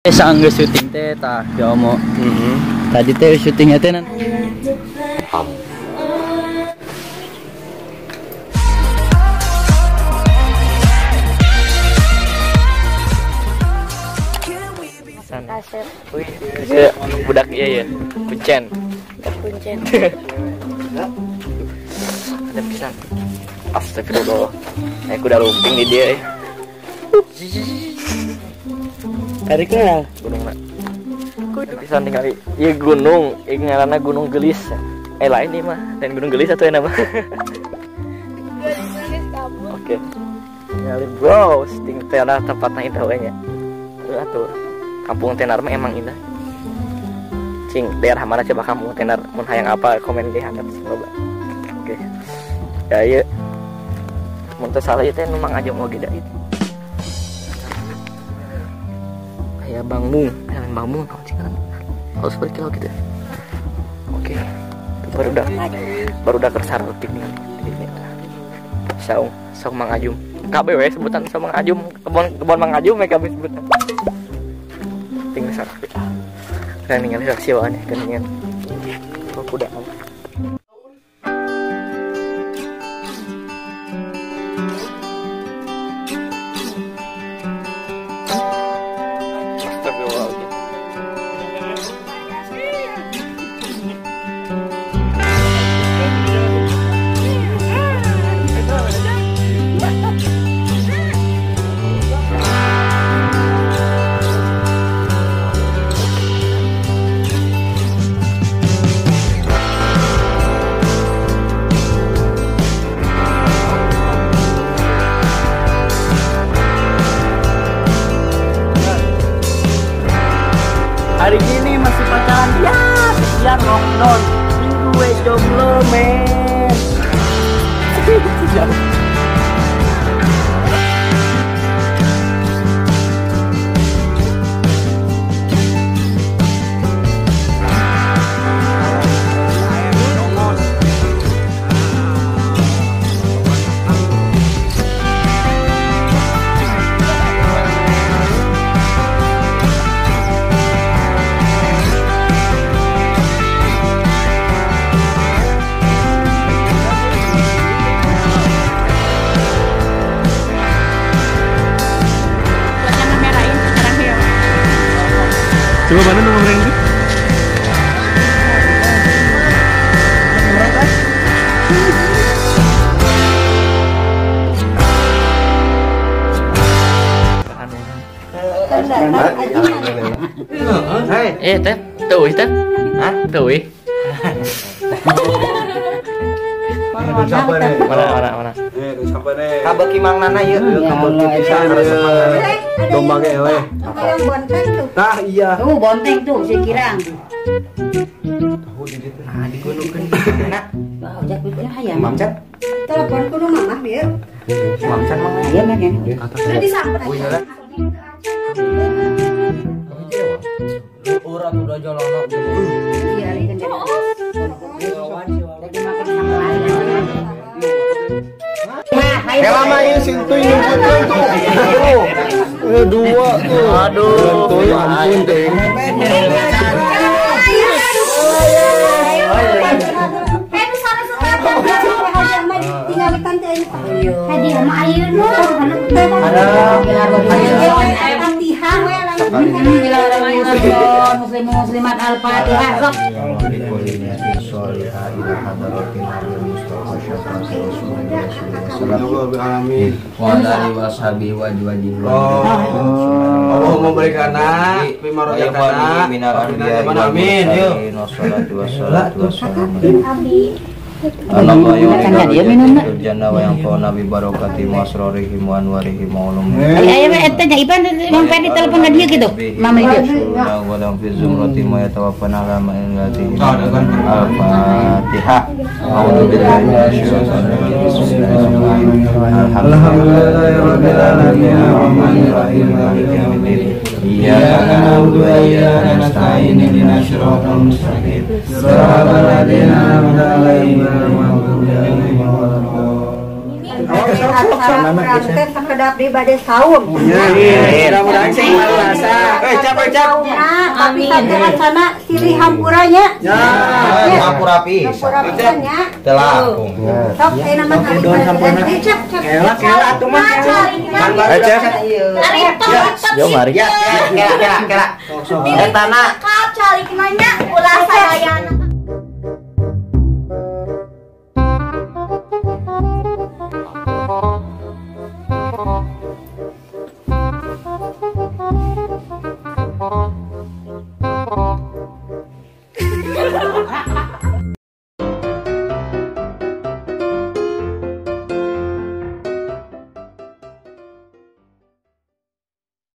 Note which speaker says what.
Speaker 1: Sanggeus syuting teh tah ya mau. Tadi teh syutingnya teh nan.
Speaker 2: Asep.
Speaker 1: Wih, budak iya ya. Kuncen.
Speaker 2: Kuncen.
Speaker 1: Ada pisan. Astagfirullah. Aku udah lumping di dia. Tarik kenal gunung nak. Pisan tinggali. Iya gunung, ngaranna Gunung Gelis. Lain nih mah, dan Gunung Gelis atau nama. Oke. Tinggali bro, sting tenar tempatnya indah we nya. Atuh. Kampung Tenar mah emang indah. Cing, daerah mana coba kampung Tenar? Mun hayang apa komen di handap coba. Oke. Ya ieu. Mun teu salah ieu teh nu Mang Ajeng oge da itu. Aya Bang Mung, Bang Mung naon sih kan? Harus berkilau gitu. Oke. Baru udah kersar piknik ini. Saung Mang Ajum. Kabeh we sebutan saung Mang Ajum, kebon Mang Ajum we kabeh sebutan. Tinggal sarap ya. Keren ningali reaksi wae keningan. Kuda. Hari ini masih pacaran ya, sekian lockdown, gue jomblo men.
Speaker 3: Coba mana mau ngomong itu?
Speaker 1: Teh, tuh teh. Hah, tuh. Mana?
Speaker 4: Kabeki Mang Nana yeuh. Kabeki pisan domba ge eleh. Tah iya.
Speaker 2: Tuh bonteng tuh si Kirang.
Speaker 4: Nah digunukeun na.
Speaker 2: Ojak pikir hayam.
Speaker 4: Mamcat.
Speaker 2: Telepon kudu mamah bieu.
Speaker 4: Mamcat mah.
Speaker 2: Iya mah kan.
Speaker 4: Udah disamper. Oh iya. Urang udah jolono.
Speaker 2: Iya ari kan. Lagi makan sama lain.
Speaker 4: Lama ieu sintuy nyumputkeun tuh. Dua tuh. Aduh. Tuh ampun teh.
Speaker 2: Hadiah mah ayeuna. Muslimat al-Fatihah sok.
Speaker 4: Allah memberikan
Speaker 5: jannah wa yang fauna bi barakati masrarihim wa anwarihim wa ulum.
Speaker 2: Ayo eta nya Ipan Bang Ferdi telepon ka dia gitu. Mama itu.
Speaker 5: Wa lam fi zumrati ma yatawaffana ala ma'ilati. Al-Fatihah. A'udzu billahi minasyaitonir rajim. Alhamdulillahirabbil alamin arrahmanir rahim maliki yaumiddin. Iyyaka na'budu wa iyyaka nasta'in ihdinas siratal mustaqim. Shiratal ladzina an'amta 'alaihim ghairil maghdubi 'alaihim waladdallin.
Speaker 6: acara perang teh sakedap pribadi saum.
Speaker 4: Mudah-mudahan sih rasa.
Speaker 5: Cap.
Speaker 6: Tapi sampai sana silih hampuranya.
Speaker 5: Hampurapi.
Speaker 6: Hampuranya.
Speaker 5: Telakung.
Speaker 6: Sok nama kali presiden. Cep.
Speaker 4: Kela tuh mah.
Speaker 1: Yo mari.
Speaker 5: Kela. Etana
Speaker 6: Cari gimana? Ulah saya